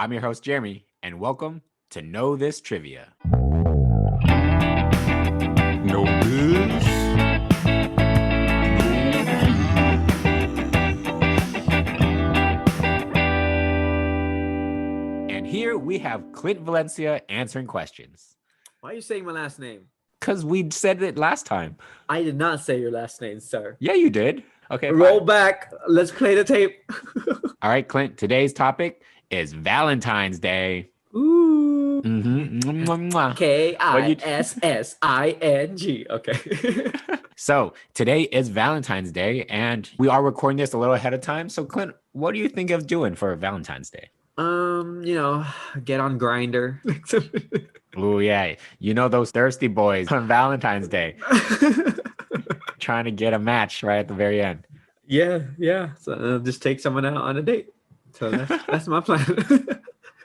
I'm your host, Jeremy, and welcome to Know This Trivia. Know this? And here we have Clint Valencia answering questions. Why are you saying my last name? Because we said it last time. I did not say your last name, sir. Yeah, you did. Okay, Roll fine. back. Let's play the tape. All right, Clint, today's topic is Valentine's Day. Ooh. Mm-hmm. K-I-S-S-I-N-G. Okay. So today is Valentine's Day, and we are recording this a little ahead of time. So, Clint, what do you think of doing for Valentine's Day? Get on Grinder. Oh, yeah. You know those thirsty boys on Valentine's Day trying to get a match right at the very end. Yeah. So just take someone out on a date. So that's my plan.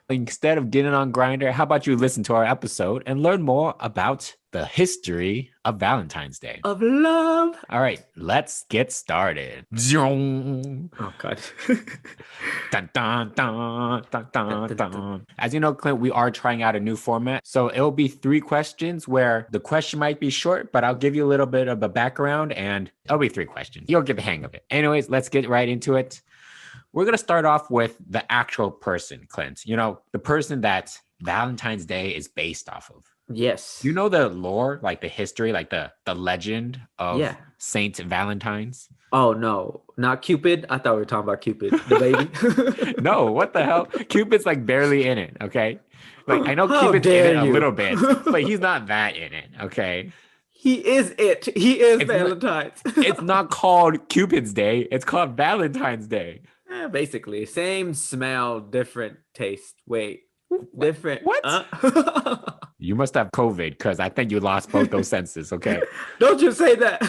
Instead of getting on Grindr, how about you listen to our episode and learn more about the history of Valentine's Day? Of love. All right, let's get started. Oh, God. Dun, dun, dun, dun, dun, dun. As you know, Clint, we are trying out a new format. So it'll be 3 questions where the question might be short, but I'll give you a little bit of a background and it'll be 3 questions. You'll get the hang of it. Anyways, let's get right into it. We're going to start off with the actual person, Clint. You know, the person that Valentine's Day is based off of. Yes. You know the lore, like the history, like the legend of Saint Valentine's? Oh, no. Not Cupid? I thought we were talking about Cupid, the baby. No, what the hell? Cupid's like barely in it, okay? Like, I know Cupid's in it a little bit, but he's not that in it, okay? He is it. He is Valentine's. It's not called Cupid's Day. It's called Valentine's Day. Basically, same smell, different taste. Wait, different. What? You must have COVID because I think you lost both those senses, okay? Don't you say that.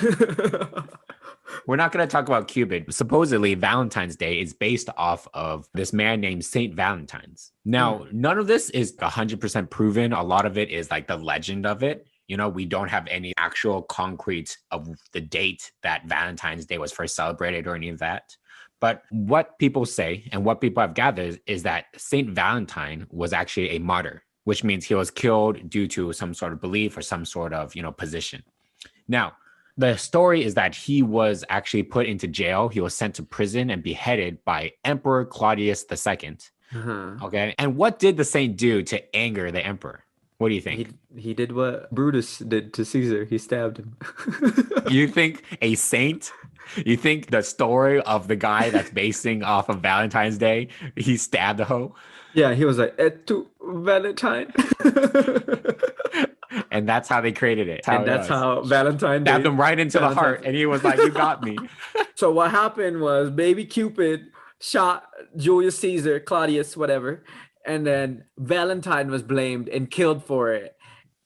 We're not going to talk about Cupid. Supposedly, Valentine's Day is based off of this man named Saint Valentine's. Now, none of this is 100% proven. A lot of it is like the legend of it. You know, we don't have any actual concrete of the date that Valentine's Day was first celebrated or any of that. But what people say and what people have gathered is that Saint Valentine was actually a martyr, which means he was killed due to some sort of belief or some sort of, position. Now, the story is that he was actually put into jail. He was sent to prison and beheaded by Emperor Claudius II. Okay. And what did the saint do to anger the emperor? What do you think? He did what Brutus did to Caesar. He stabbed him. You think a saint? You think the story of the guy that's basing off of Valentine's Day, he stabbed the hoe? Yeah, he was like, Et tu, Valentine. And that's how they created it. That's how Valentine stabbed him right into the heart. And he was like, you got me. So what happened was baby Cupid shot Julius Caesar, Claudius, whatever. And then Valentine was blamed and killed for it.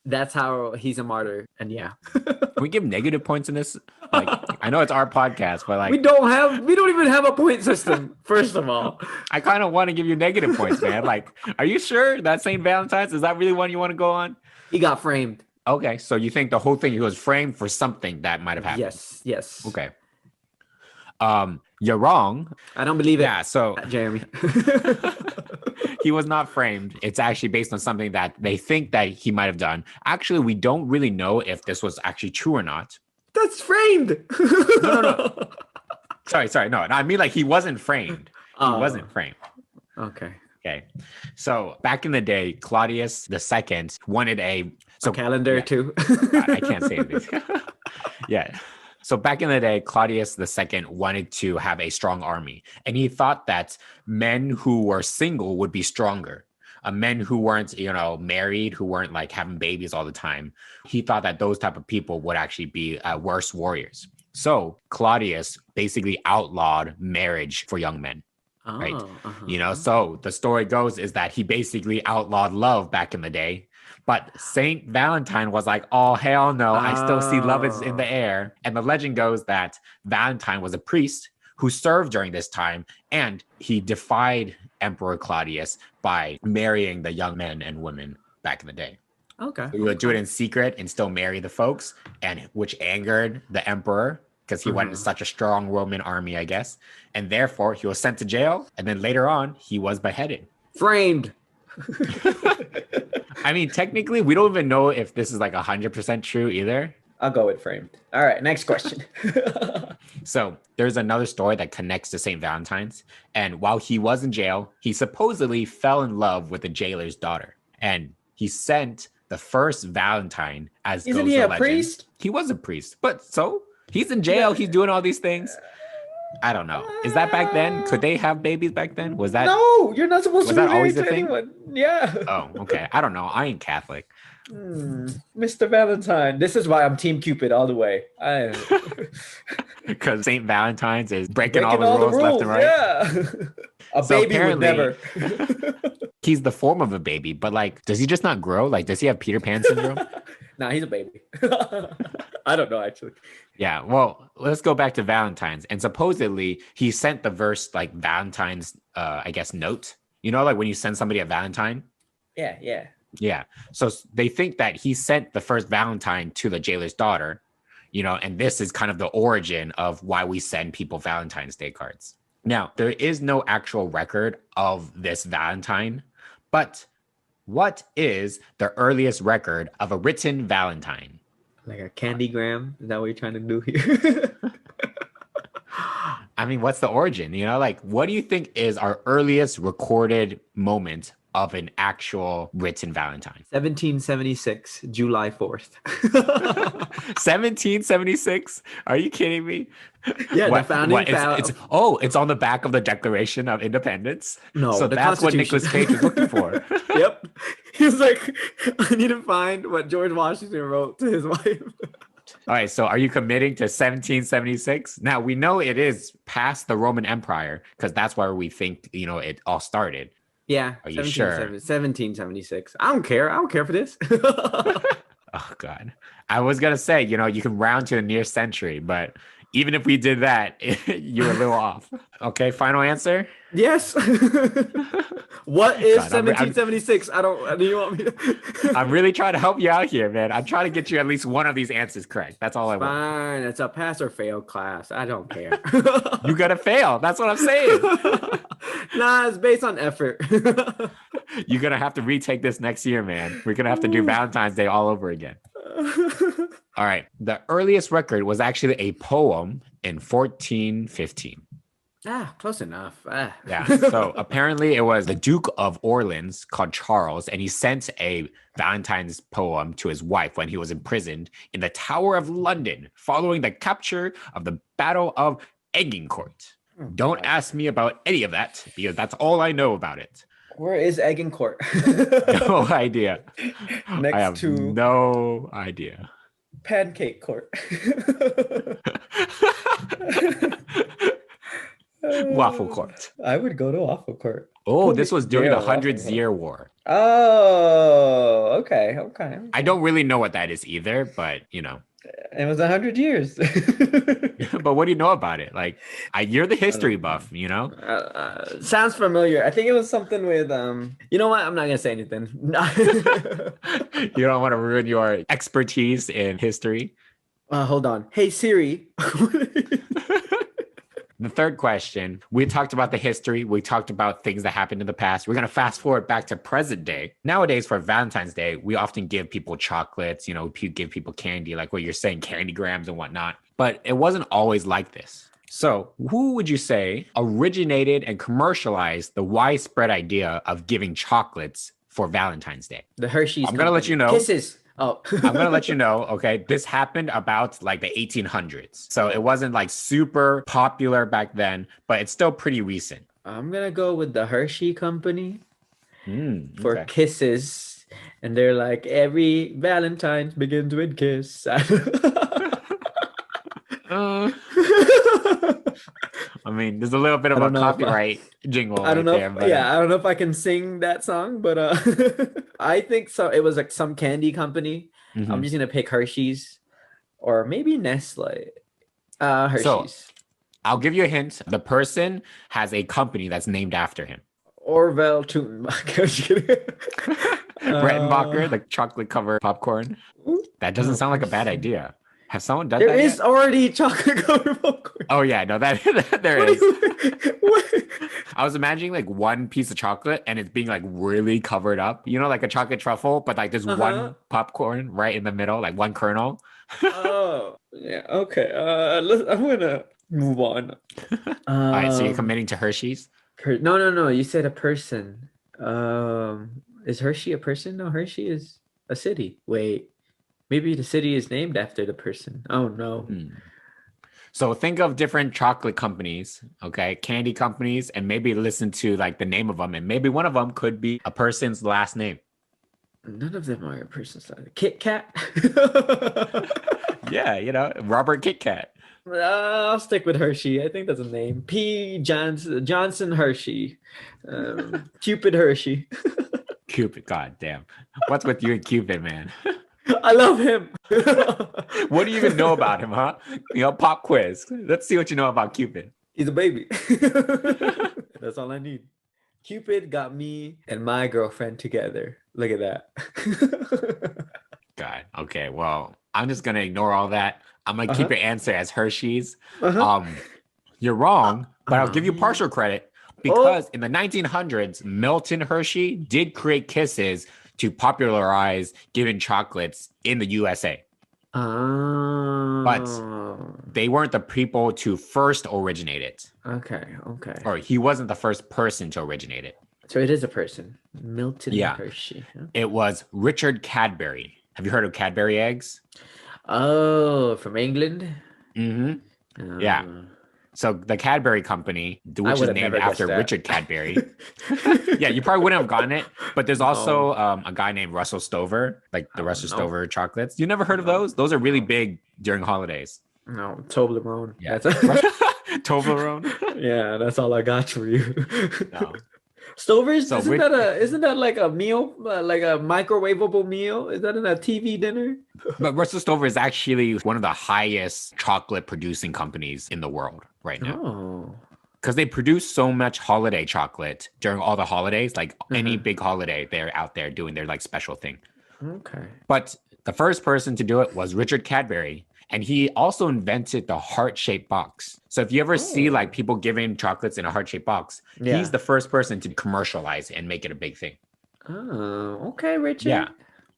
That's how he's a martyr. And yeah. Can we give negative points in this? Like, I know it's our podcast, but like we don't even have a point system, first of all. I kind of want to give you negative points, man. Like, are you sure that St. Valentine's, is that really one you want to go on? He got framed. Okay, so you think the whole thing, he was framed for something that might have happened? Yes. Okay. You're wrong. I don't believe it. Yeah, so Jeremy. He was not framed. It's actually based on something that they think that he might have done. Actually, we don't really know if this was actually true or not. That's framed. No. Sorry. No, I mean like he wasn't framed. He wasn't framed. Okay. So back in the day, Claudius II wanted a calendar too. I can't say this. Yeah. So back in the day, Claudius II wanted to have a strong army, and he thought that men who were single would be stronger. Men who weren't, married, who weren't like having babies all the time. He thought that those type of people would actually be worse warriors. So Claudius basically outlawed marriage for young men. Right. So the story goes is that he basically outlawed love back in the day. But Saint Valentine was like, oh, hell no, I still see love is in the air. And the legend goes that Valentine was a priest who served during this time, and he defied Emperor Claudius by marrying the young men and women back in the day. Okay. He would do it in secret and still marry the folks, and which angered the emperor because he went in such a strong Roman army, I guess. And therefore, he was sent to jail. And then later on, he was beheaded. Framed. I mean, technically, we don't even know if this is like 100% true either. I'll go with framed. All right, next question. So there's another story that connects to St. Valentine's. And while he was in jail, he supposedly fell in love with the jailer's daughter. And he sent the first Valentine as Isn't goes he the a legend. priest? He was a priest. But so he's in jail. He's doing all these things. I don't know. Is that back then? Could they have babies back then? Was that? No, you're not supposed to be that always married a to thing? anyone. Yeah. Oh, okay. I don't know. I ain't Catholic. Mr. Valentine. This is why I'm Team Cupid all the way. Because St. Valentine's is breaking all the rules left and right. Yeah. A So baby would never. He's the form of a baby, but like, does he just not grow? Like, does he have Peter Pan syndrome? Nah, he's a baby. I don't know, actually. Yeah, well, let's go back to Valentine's. And supposedly he sent the verse like Valentine's, I guess, note. You know, like when you send somebody a Valentine? Yeah, yeah. Yeah. So they think that he sent the first Valentine to the jailer's daughter, you know, and this is kind of the origin of why we send people Valentine's Day cards. Now, there is no actual record of this Valentine, but what is the earliest record of a written Valentine? Like a candygram? Is that what you're trying to do here? I mean, what's the origin? You know, like, what do you think is our earliest recorded moment of an actual written Valentine? 1776, July 4th. 1776? Are you kidding me? Yeah, the founding. It's on the back of the Declaration of Independence. No, so the that's what Constitution. Nicolas Cage was looking for. Yep. He was like, I need to find what George Washington wrote to his wife. All right, so are you committing to 1776? Now, we know it is past the Roman Empire because that's where we think, you know, it all started. Yeah. Are you sure? 1776. I don't care. I don't care for this. Oh, God. I was going to say, you know, you can round to the nearest century, but even if we did that, you're a little off. Okay, final answer? Yes. What is God, 1776? I don't. Do you want me to? I'm really trying to help you out here, man. I'm trying to get you at least one of these answers correct. That's all I want. Fine. It's a pass or fail class. I don't care. You got to fail. That's what I'm saying. Nah, it's based on effort. You're going to have to retake this next year, man. We're going to have to do Valentine's Day all over again. All right. The earliest record was actually a poem in 1415. Close enough. Yeah. So apparently it was the Duke of Orleans called Charles, and he sent a Valentine's poem to his wife when he was imprisoned in the Tower of London following the capture of the Battle of Agincourt. Don't ask me about any of that because that's all I know about it. Where is Agincourt? No idea. Next I have to no idea. Pancake Court. Waffle Court. I would go to Waffle Court. Oh, this was during the Hundreds Year War. Oh, okay. I don't really know what that is either, but you know. It was 100 years. But what do you know about it? Like, you're the history buff, you know? Sounds familiar. I think it was something with, you know what? I'm not going to say anything. You don't want to ruin your expertise in history. Hold on. Hey, Siri. The third question, we talked about the history. We talked about things that happened in the past. We're going to fast forward back to present day. Nowadays, for Valentine's Day, we often give people chocolates, you know, give people candy, like what you're saying, candygrams and whatnot. But it wasn't always like this. So who would you say originated and commercialized the widespread idea of giving chocolates for Valentine's Day? The Hershey's. I'm going to let you know. Kisses. Oh, I'm going to let you know, okay, this happened about like the 1800s. So it wasn't like super popular back then, but it's still pretty recent. I'm going to go with the Hershey Company for Okay. kisses. And they're like, every Valentine's begins with kiss. I mean, there's a little bit of a copyright jingle. I don't know. There, but, I don't know if I can sing that song, but I think so. It was like some candy company. I'm just gonna pick Hershey's or maybe Nestle. Hershey's. So, I'll give you a hint. The person has a company that's named after him. Orville Tutenbach. Rettenbacher, the chocolate covered popcorn. That doesn't sound like a bad idea. Has someone done There that is yet? already chocolate covered popcorn. Oh yeah, no, that there What is. what? I was imagining like one piece of chocolate and it's being like really covered up, like a chocolate truffle, but like there's Uh-huh. one popcorn right in the middle, like one kernel. Oh, yeah. Okay. I'm gonna move on. All right, so you're Um, committing to Hershey's? no, no, no. You said a person. Is Hershey a person? No, Hershey is a city. Wait, maybe the city is named after the person. Oh no. Hmm. So think of different chocolate companies, okay, candy companies, and maybe listen to like the name of them, and maybe one of them could be a person's last name. None of them are a person's name. Kit Kat. Yeah, Robert Kit Kat. I'll stick with Hershey. I think that's a name. P. Johnson Hershey. Cupid Hershey. Cupid, god damn. What's with you and Cupid, man? I love him. What do you even know about him, huh? Pop quiz. Let's see what you know about Cupid. He's a baby. That's all I need. Cupid got me and my girlfriend together. Look at that. God. Okay. Well, I'm just gonna ignore all that. I'm gonna keep Uh-huh. your answer as Hershey's. Uh-huh. You're wrong, but I'll give you Um, partial credit oh. because in the 1900s, Milton Hershey did create kisses to popularize giving chocolates in the USA. But Oh. they weren't the people to first originate it, Okay. Okay. or he wasn't the first person to originate it. So it is a person. Milton Yeah. Hershey. Huh? It was Richard Cadbury. Have you heard of Cadbury eggs? Oh, from England? Mm-hmm. Yeah. Uh, So the Cadbury Company, I which would is have named never guessed after that. Richard Cadbury. Yeah, you probably wouldn't have gotten it. But there's also a guy named Russell Stover, like the Oh, Russell no. Stover chocolates. You never heard of No. those? Those are really No. big during holidays. No, Toblerone. Yeah. That's Toblerone? yeah, that's all I got for you. No. Stover's So isn't that like a meal, like a microwavable meal? Is that in a TV dinner? But Russell Stover is actually one of the highest chocolate producing companies in the world right now. Oh. Because they produce so much holiday chocolate during all the holidays, like any Mhm. big holiday, they're out there doing their like special thing. Okay. But the first person to do it was Richard Cadbury. And he also invented the heart-shaped box. So if you ever see like people giving chocolates in a heart-shaped box, Yeah. he's the first person to commercialize and make it a big thing. Oh, okay, Richard. Yeah.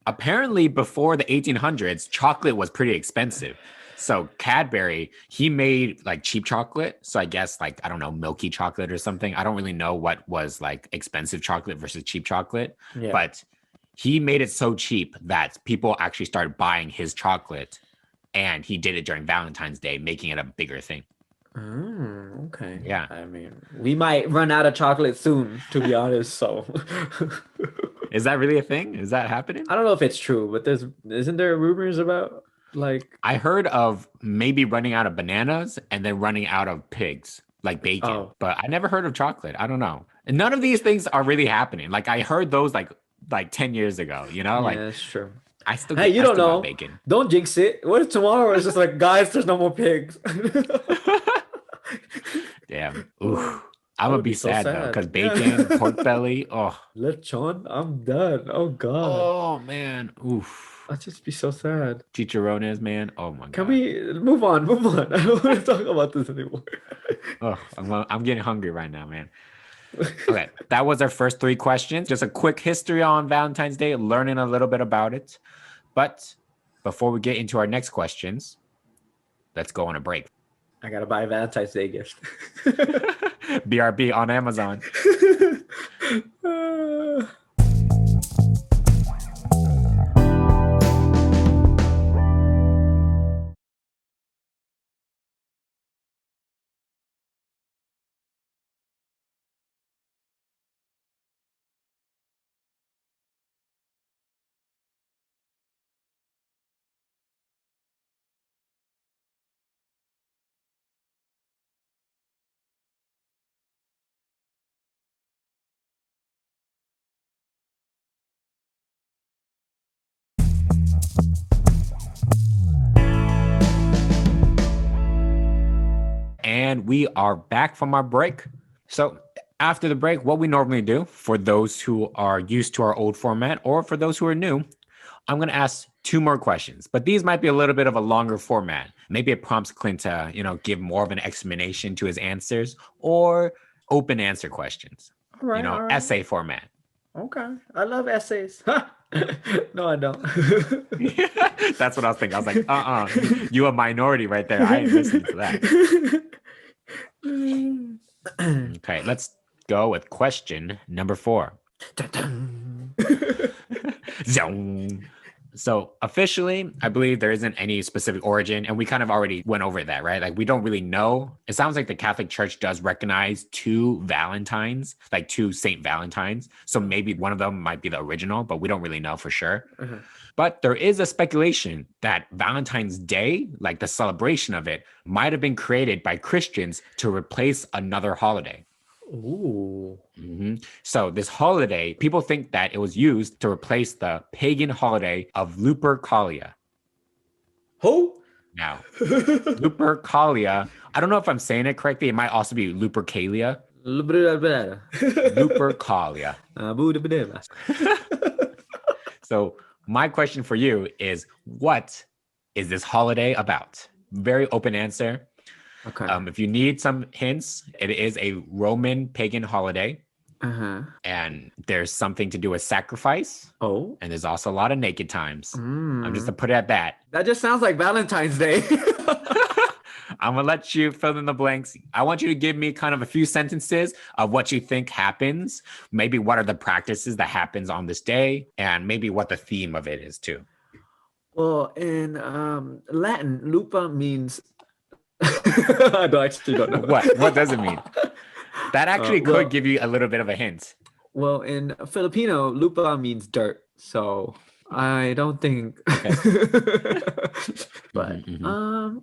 Apparently before the 1800s, chocolate was pretty expensive. So Cadbury, he made like cheap chocolate. So I guess like, I don't know, milky chocolate or something. I don't really know what was like expensive chocolate versus cheap chocolate. Yeah. But he made it so cheap that people actually started buying his chocolate. And he did it during Valentine's Day, making it a bigger thing. Okay. Yeah. I mean, we might run out of chocolate soon, to be honest. So Is that really a thing? Is that happening? I don't know if it's true, but isn't there rumors about like I heard of maybe running out of bananas and then running out of pigs, like bacon. But I never heard of chocolate. I don't know. And none of these things are really happening. Like I heard those like 10 years ago, like yeah, that's true. I still Hey, you don't got know. bacon. Don't jinx it. What if tomorrow is just like, guys, there's no more pigs? Damn. Ooh. I'm gonna would be be so sad though, sad. because bacon, pork belly. Oh. Lechon, I'm done. Oh God. Oh man. Oof. I'd just be so sad. Chicharrones, man. Oh my God. Can we move on? Move on. I don't want to talk about this anymore. Oh, I'm getting hungry right now, man. Okay, that was our first 3 questions. Just a quick history on Valentine's Day, learning a little bit about it. But before we get into our next questions, let's go on a break. I gotta buy a Valentine's Day gift. BRB on Amazon. And we are back from our break. So after the break, what we normally do for those who are used to our old format or for those who are new, I'm going to ask 2 more questions, but these might be a little bit of a longer format. Maybe it prompts Clint to, give more of an explanation to his answers, or open answer questions. All right, all right. Essay format. Okay. I love essays. No, I don't. That's what I was thinking. I was like, you a minority right there. I ain't listening to that. Okay, let's go with question number 4. Zong. So officially, I believe there isn't any specific origin, and we kind of already went over that, right? Like, we don't really know. It sounds like the Catholic Church does recognize 2 Valentines, like 2 Saint Valentines. So maybe one of them might be the original, but we don't really know for sure. Uh-huh. But there is a speculation that Valentine's Day, like the celebration of it, might have been created by Christians to replace another holiday. Ooh. So this holiday, people think that it was used to replace the pagan holiday of Lupercalia. Who? Now, Lupercalia, I don't know if I'm saying it correctly. It might also be Lupercalia. Lupercalia. So my question for you is, what is this holiday about? Very open answer. Okay. If you need some hints, it is a Roman pagan holiday. Uh-huh. And there's something to do with sacrifice. Oh. And there's also a lot of naked times. I'm just to put it at that. That just sounds like Valentine's Day. I'm going to let you fill in the blanks. I want you to give me kind of a few sentences of what you think happens. Maybe what are the practices that happens on this day, and maybe what the theme of it is too. Well, in Latin, lupa means... I actually don't know. What does it mean? That actually could give you a little bit of a hint. Well, in Filipino, lupa means dirt. So I don't think... But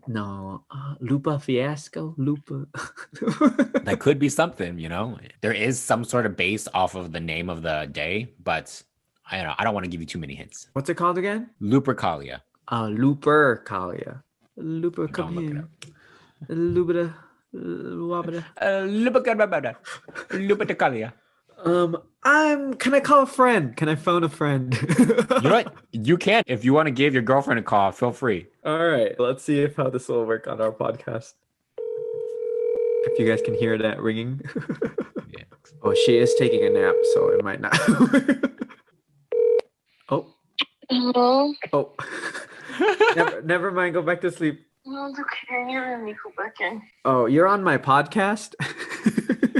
no, lupa fiasco, lupa. That could be something, There is some sort of base off of the name of the day, but I don't want to give you too many hints. What's it called again? Lupercalia. Lupercalia. Lupercalia. Lupita. Lupercalia. Can I call a friend? Can I phone a friend? You know what? You can. If you want to give your girlfriend a call, feel free. All right. Let's see how this will work on our podcast. If you guys can hear that ringing. Yeah. Oh, she is taking a nap, so it might not. Oh. Hello? Oh. Never mind. Go back to sleep. No, it's okay. You're in. Go back in. Oh, you're on my podcast?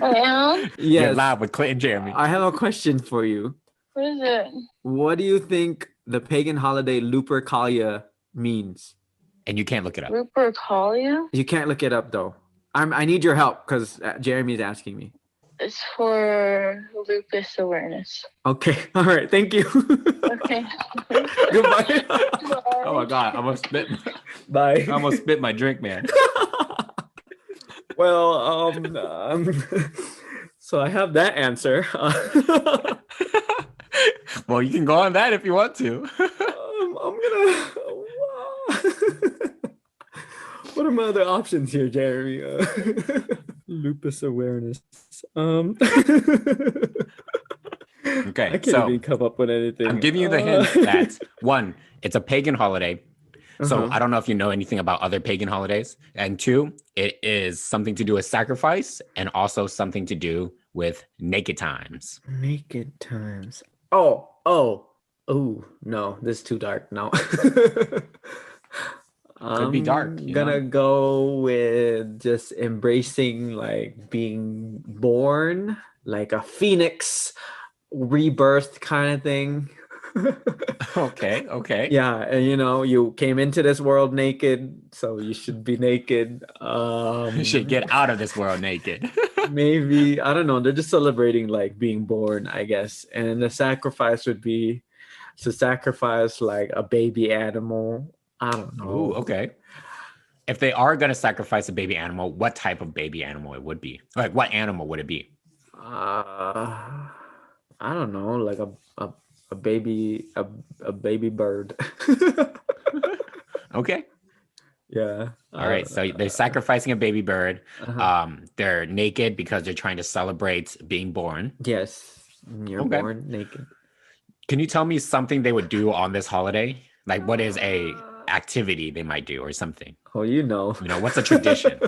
I am? You're Yes. live with Clint and Jeremy. I have a question for you. What is it? What do you think the pagan holiday Lupercalia means? And you can't look it up. Lupercalia? You can't look it up though. I need your help because Jeremy's asking me. It's for lupus awareness. Okay. All right. Thank you. Okay. Goodbye. Oh my God. I almost Bye. spit my drink, man. Well, so I have that answer. Well, you can go on that if you want to. I'm gonna. What are my other options here, Jeremy? Lupus awareness. Okay, I can't so even come up with anything. I'm giving you the hint that 1, it's a pagan holiday. So I don't know if you know anything about other pagan holidays. And 2, it is something to do with sacrifice and also something to do with naked times. Naked times. Oh, no, this is too dark. No. Could be dark. I'm gonna go with just embracing like being born, like a phoenix rebirth kind of thing. Okay. Yeah, and you came into this world naked, so you should be naked. You should get out of this world naked. Maybe, I don't know, they're just celebrating like being born, I guess. And the sacrifice would be to sacrifice like a baby animal. I don't know. Ooh, okay. If they are going to sacrifice a baby animal, what type of baby animal it would be? Like, what animal would it be? I don't know, like a baby bird. Okay. Yeah. All right. So they're sacrificing a baby bird. They're naked because they're trying to celebrate being born. Yes. You're born naked. Can you tell me something they would do on this holiday? Like, what is a activity they might do or something? Oh, you know. What's a tradition?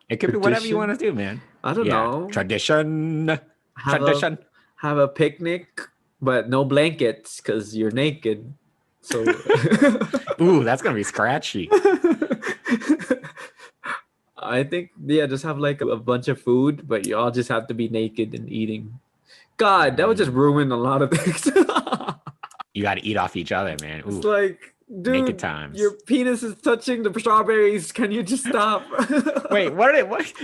It could be whatever you Tradition? want to do, man. I don't know. Tradition. Have Tradition. have a picnic, but no blankets because you're naked. So Ooh, that's gonna be scratchy. I think just have like a bunch of food, but you all just have to be naked and eating. God, that would just ruin a lot of things. You got to eat off each other, man. Ooh. It's like, Naked dude, times. your penis is touching the strawberries. Can you just stop? Wait, what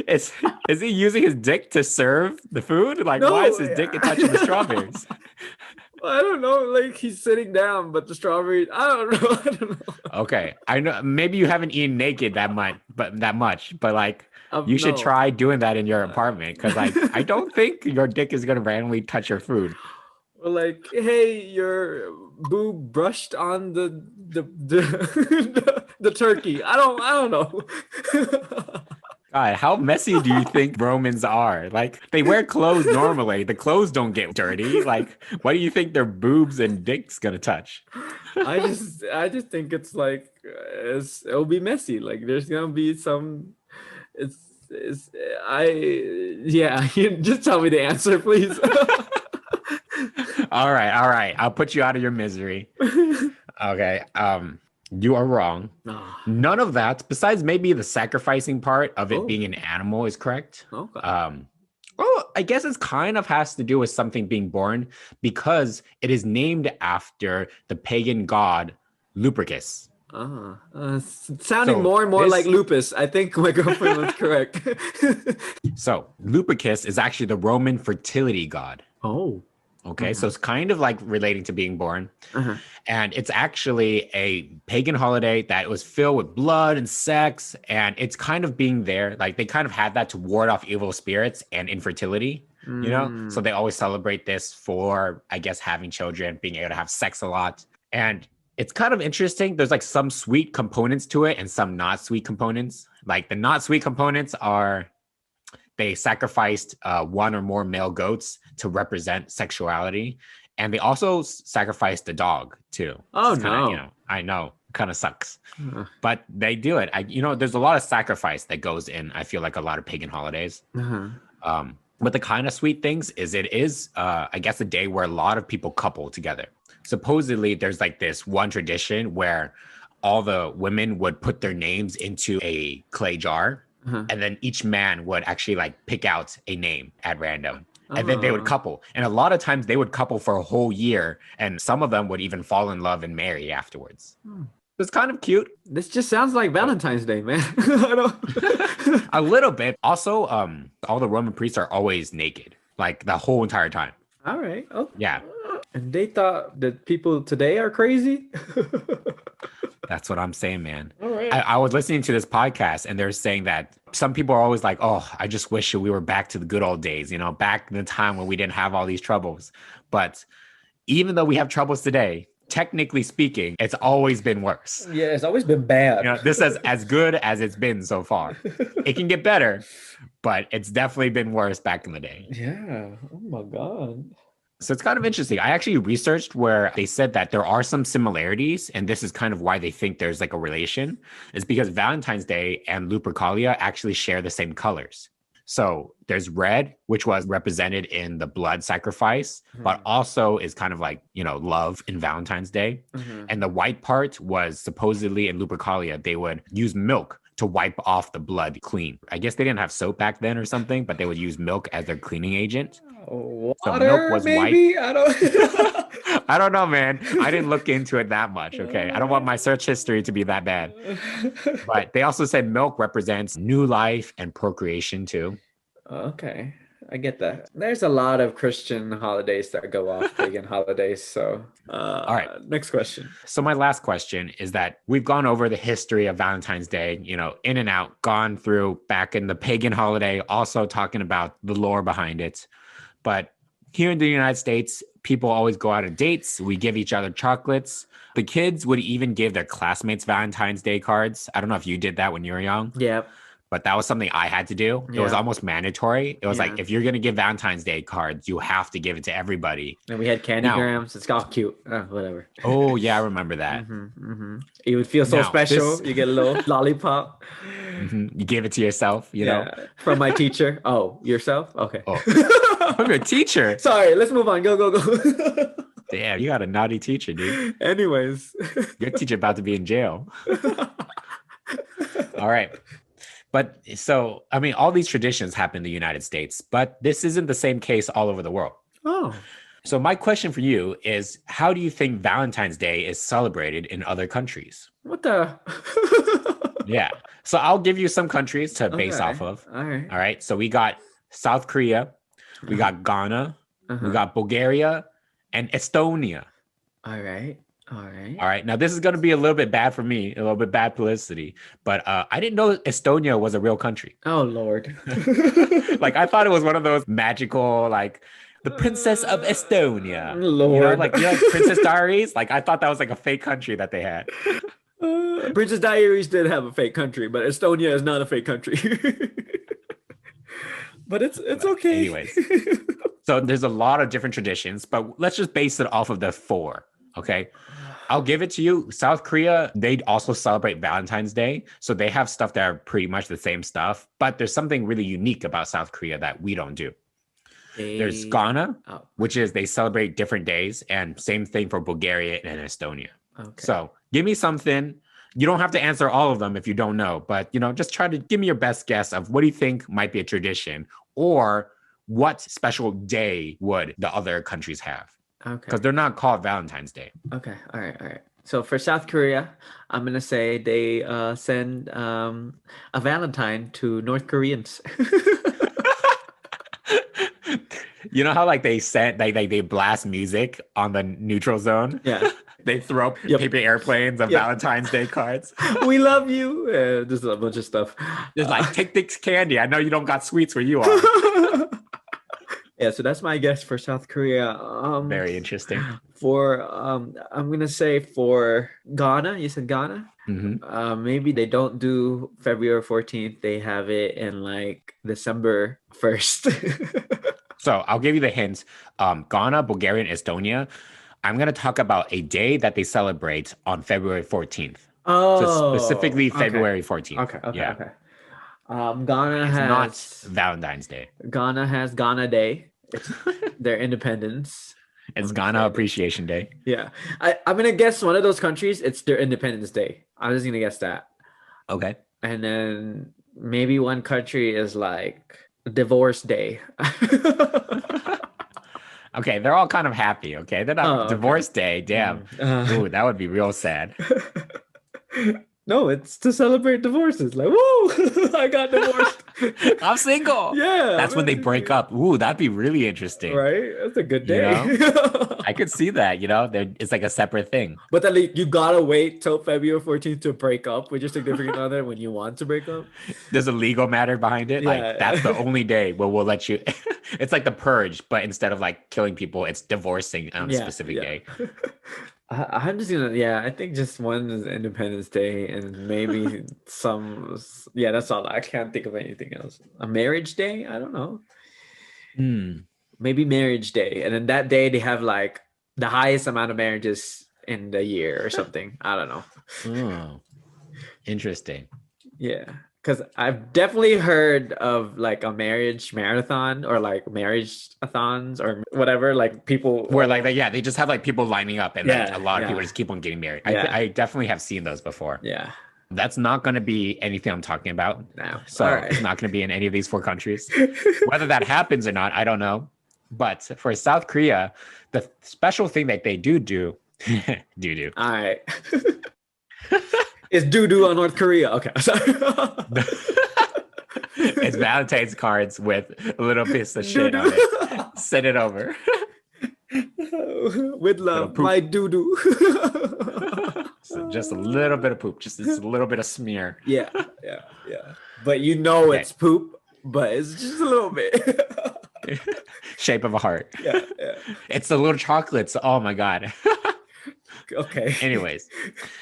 is he using his dick to serve the food? Like, why is his dick touching the strawberries? I don't know. Like he's sitting down, but the strawberries. I don't know. Okay, I know maybe you haven't eaten naked that much, but like you should No. try doing that in your apartment because like I don't think your dick is gonna randomly touch your food. Or like, hey, your boob brushed on the the turkey. I don't know. God, how messy do you think Romans are? Like they wear clothes normally. The clothes don't get dirty. Like, what do you think their boobs and dicks gonna touch? I just think it's like it'll be messy. Like there's gonna be some. You just tell me the answer, please. All right. I'll put you out of your misery. Okay. You are wrong. None of that, besides maybe the sacrificing part of it being an animal, is correct. Okay. Well, I guess it kind of has to do with something being born because it is named after the pagan god Lupercus. Sounding more and more like lupus. I think my girlfriend was correct. So Lupercus is actually the Roman fertility god. Oh. Okay, so it's kind of like relating to being born. And it's actually a pagan holiday that was filled with blood and sex. And it's kind of being there. Like they kind of had that to ward off evil spirits and infertility, So they always celebrate this for, I guess, having children, being able to have sex a lot. And it's kind of interesting. There's like some sweet components to it and some not sweet components. Like the not sweet components are they sacrificed one or more male goats to represent sexuality. And they also sacrificed a dog too. Oh, kinda, I know, kind of sucks. But they do it. There's a lot of sacrifice that goes in, I feel like, a lot of pagan holidays. But the kind of sweet things is it is, I guess, a day where a lot of people couple together. Supposedly, there's like this one tradition where all the women would put their names into a clay jar. And then each man would actually like pick out a name at random. And then they would couple. And a lot of times they would couple for a whole year. And some of them would even fall in love and marry afterwards. It's kind of cute. This just sounds like Valentine's Day, man. A little bit. Also, all the Roman priests are always naked, like the whole entire time. All right. Oh. Yeah. And they thought that people today are crazy? That's what I'm saying, man. All right. I was listening to this podcast and they're saying that some people are always like, oh, I just wish we were back to the good old days, back in the time when we didn't have all these troubles. But even though we have troubles today, technically speaking, it's always been worse. Yeah, it's always been bad. This is as good as it's been so far. It can get better, but it's definitely been worse back in the day. Yeah. Oh my God. So it's kind of interesting. I actually researched where they said that there are some similarities, and this is kind of why they think there's like a relation, is because Valentine's Day and Lupercalia actually share the same colors. So there's red, which was represented in the blood sacrifice, but also is kind of like, love in Valentine's Day. And the white part was supposedly in Lupercalia, they would use milk to wipe off the blood clean. I guess they didn't have soap back then or something, but they would use milk as their cleaning agent. Water, so milk was maybe? white. I don't know, man. I didn't look into it that much. Okay. I don't want my search history to be that bad. But they also said milk represents new life and procreation too. Okay. I get that. There's a lot of Christian holidays that go off pagan holidays. So, all right. Next question. So my last question is that we've gone over the history of Valentine's Day, in and out, gone through back in the pagan holiday, also talking about the lore behind it. But here in the United States, people always go out on dates. We give each other chocolates. The kids would even give their classmates Valentine's Day cards. I don't know if you did that when you were young. Yeah. but that was something I had to do. It was Yeah. almost mandatory. It was Yeah. like, if you're going to give Valentine's Day cards, you have to give it to everybody. And we had candy Now- grams. It's all cute. Whatever. Oh, yeah, I remember that. You would feel so Now, special. this- You get a little lollipop. You gave it to yourself, you know? From my teacher. Oh, yourself? Okay. Oh. I'm your teacher. Sorry, let's move on. Go. Damn, you got a naughty teacher, dude. Anyways. Your teacher about to be in jail. All right. But so, I mean, all these traditions happen in the United States, but this isn't the same case all over the world. Oh. So my question for you is, how do you think Valentine's Day is celebrated in other countries? What the? Yeah. So I'll give you some countries to base Okay. off of. All right. All right. So we got South Korea, we got Ghana, we got Bulgaria, and Estonia. All right. All right. Now, this is going to be a little bit bad for me, a little bit bad publicity, but I didn't know Estonia was a real country. Oh, Lord. Like, I thought it was one of those magical, like, the Princess of Estonia. Lord. You know, like Princess Diaries? Like, I thought that was like a fake country that they had. Princess Diaries did have a fake country, but Estonia is not a fake country. But it's okay. Anyways. So there's a lot of different traditions, but let's just base it off of the 4. Okay. I'll give it to you. South Korea, they also celebrate Valentine's Day. So they have stuff that are pretty much the same stuff, but there's something really unique about South Korea that we don't do. There's Ghana, which is they celebrate different days, and same thing for Bulgaria and Estonia. Okay. So give me something. You don't have to answer all of them if you don't know, but just try to give me your best guess of what do you think might be a tradition, or what special day would the other countries have? Okay. Because they're not called Valentine's Day. Okay. All right. So for South Korea, I'm gonna say they send a Valentine to North Koreans. You know how like they sent they blast music on the neutral zone? Yeah. They throw paper airplanes of Valentine's Day cards. We love you. Just a bunch of stuff. It's like, take this candy. I know you don't got sweets where you are. Yeah, so that's my guess for South Korea. Very interesting. For I'm gonna say for Ghana. You said Ghana. Mm-hmm. Maybe they don't do February 14th. They have it in like December 1st. So I'll give you the hints. Ghana, Bulgaria, and Estonia. I'm going to talk about a day that they celebrate on February 14th. Oh, so specifically February 14th. Okay. Ghana It's has not Valentine's Day. Ghana has Ghana Day. It's their independence. It's Ghana Appreciation Day. Yeah. I'm going to guess one of those countries, it's their Independence Day. I'm just going to guess that. Okay. And then maybe one country is like Divorce Day. Okay, they're all kind of happy, okay? They're not Divorce Day. Damn. Ooh, that would be real sad. No, it's to celebrate divorces. Like, woo, I got divorced. I'm single. Yeah. That's when they break up. Ooh, that'd be really interesting. Right? That's a good day. I could see that, it's like a separate thing. But then you gotta wait till February 14th to break up with your significant other when you want to break up. There's a legal matter behind it. Like, that's the only day where we'll let you. It's like the purge, but instead of like killing people, it's divorcing on a specific day. I'm just gonna, I think just one is Independence Day and maybe some, that's all. I can't think of anything else. A Marriage Day? I don't know. Maybe Marriage Day. And then that day they have like the highest amount of marriages in the year or something. I don't know. Oh, interesting. Yeah. Because I've definitely heard of like a marriage marathon or like marriage-a-thons or whatever, like people where like they just have like people lining up and then a lot of people just keep on getting married. I definitely have seen those before. Yeah. That's not going to be anything I'm talking about. No. So it's not going to be in any of these 4 countries. Whether that happens or not, I don't know. But for South Korea, the special thing that they do. All right. It's doo-doo on North Korea. Okay. It's Valentine's cards with a little piece of shit on it. Send it over. With love, my doo-doo. So just a little bit of poop. Just a little bit of smear. Yeah. But it's poop, but it's just a little bit. Shape of a heart. Yeah. It's the little chocolates. Oh my God. Okay. Anyways,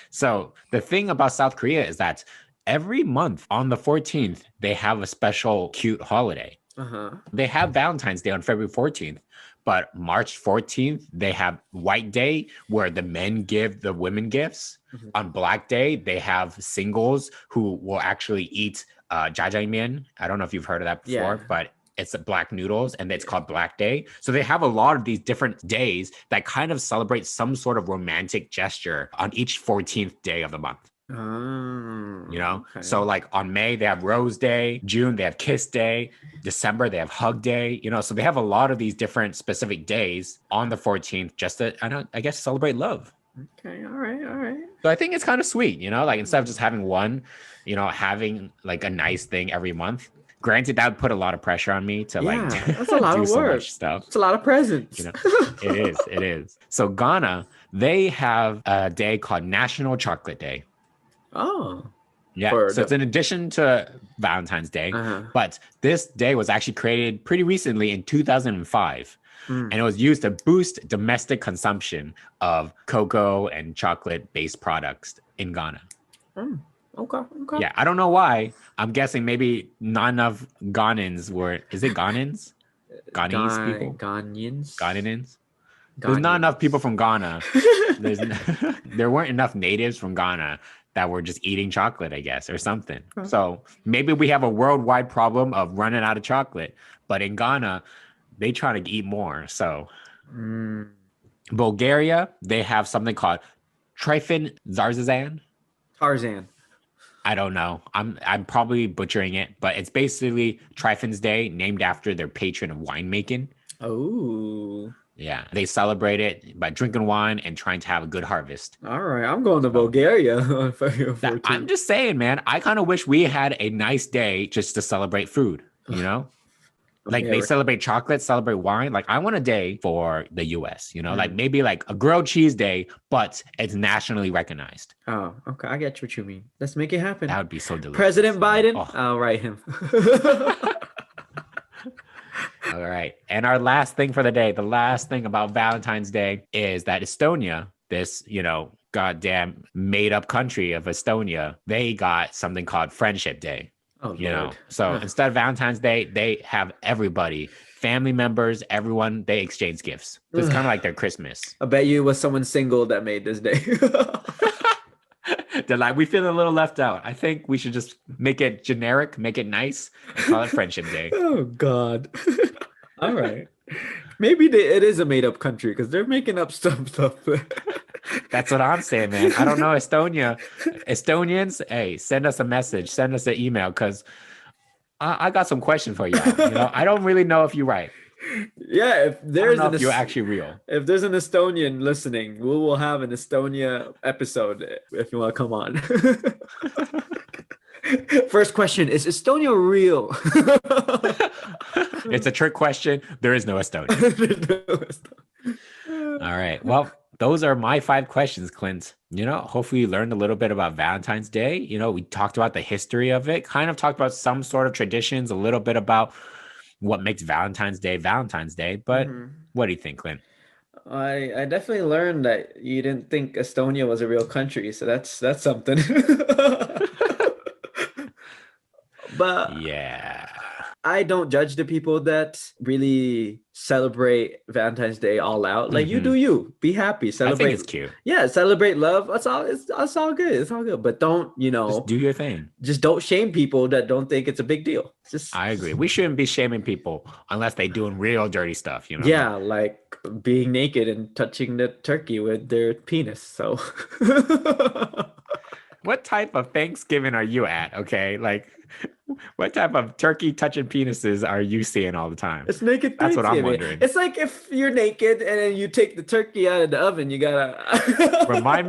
so the thing about South Korea is that every month on the 14th, they have a special cute holiday. Uh-huh. They have Valentine's Day on February 14th, but March 14th, they have White Day where the men give the women gifts. Mhm. On Black Day, they have singles who will actually eat jajangmyeon. I don't know if you've heard of that before, Yeah. but it's black noodles and it's called Black Day. So they have a lot of these different days that kind of celebrate some sort of romantic gesture on each 14th day of the month. Oh, You know, okay. so like on May, they have Rose Day, June, they have Kiss Day, December, they have Hug Day, you know, so they have a lot of these different specific days on the 14th just to, I guess, celebrate love. Okay, all right. So I think it's kind of sweet, you know, like instead of just having one, you know, having like a nice thing every month. Granted, that would put a lot of pressure on me to like that's a lot do of so work. much stuff. It's a lot of presents. You know, it is. So Ghana, they have a day called National Chocolate Day. Oh. Yeah, so it's in addition to Valentine's Day, but this day was actually created pretty recently in 2005, and it was used to boost domestic consumption of cocoa and chocolate-based products in Ghana. Okay. Yeah, I don't know why. I'm guessing maybe not enough Ghanaians were. Is it Ghanaians? Ghanese people? Ghanaians? There's not enough people from Ghana. There weren't enough natives from Ghana that were just eating chocolate, I guess, or something. So maybe we have a worldwide problem of running out of chocolate, but in Ghana, they try to eat more. So Bulgaria, they have something called Trifin Zarzazan. Tarzan. I don't know. I'm probably butchering it, but it's basically Trifin's Day, named after their patron of winemaking. Oh. Yeah, they celebrate it by drinking wine and trying to have a good harvest. All right, I'm going to Bulgaria on February 14th. I'm just saying, man, I kind of wish we had a nice day just to celebrate food, you know? Like they celebrate chocolate, celebrate wine. Like I want a day for the US, you know, like maybe like a grilled cheese day, but it's nationally recognized. Oh, okay. I get what you mean. Let's make it happen. That would be so delicious. President Biden, I'll write him. All right. And our last thing for the day, the last thing about Valentine's Day is that Estonia, this, you know, goddamn made up country of Estonia, they got something called Friendship Day. Oh, you know, Lord. so instead of Valentine's Day, they have everybody, family members, everyone, they exchange gifts. So it's kind of like their Christmas. I bet you it was someone single that made this day. They're like, we feel a little left out. I think we should just make it generic, make it nice, and call it Friendship Day. Oh, God. All right. Maybe it is a made up country because they're making up stuff. That's what I'm saying, man. I don't know Estonia. Estonians, hey, send us a message, send us an email, because I got some questions for you. You know, I don't really know if you're right. Yeah, if there's if you're actually real. If there's an Estonian listening, we will have an Estonia episode if you want to come on. First question, is Estonia real? It's a trick question. There is no Estonia. All right. Well, those are my 5 questions, Clint. You know, hopefully you learned a little bit about Valentine's Day. You know, we talked about the history of it, kind of talked about some sort of traditions, a little bit about what makes Valentine's Day. But what do you think, Clint? I definitely learned that you didn't think Estonia was a real country, so that's something. But yeah, I don't judge the people that really celebrate Valentine's Day all out. Like you do you. Be happy. Celebrate. I think it's cute. Yeah, celebrate love. That's all good. It's all good. But don't, you know, just do your thing. Just don't shame people that don't think it's a big deal. I agree. We shouldn't be shaming people unless they're doing real dirty stuff, you know? Yeah, like being naked and touching the turkey with their penis. So what type of Thanksgiving are you at? Okay. Like, what type of turkey touching penises are you seeing all the time? It's naked That's what I'm Thanksgiving. wondering. It's like if you're naked and then you take the turkey out of the oven, you gotta remind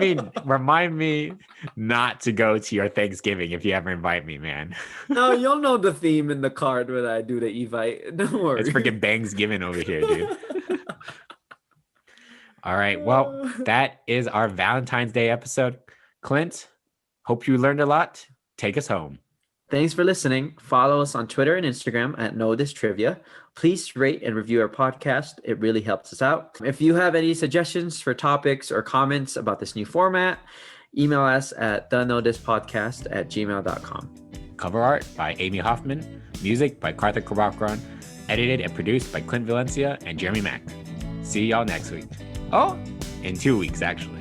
me not to go to your Thanksgiving if you ever invite me, man. No, you'll know the theme in the card when I do the evite. Don't worry. It's freaking Bangsgiving over here, dude. All right. Well, that is our Valentine's Day episode. Clint, hope you learned a lot. Take us home. Thanks for listening. Follow us on Twitter and Instagram at Know This Trivia. Please rate and review our podcast. It really helps us out. If you have any suggestions for topics or comments about this new format, Email us at theknowthispodcast@gmail.com. Cover art by Amy Hoffman. Music by Karthik Prabhakaran. Edited and produced by Clint Valencia and Jeremy Mack. See y'all next week. Oh, in 2 weeks, actually.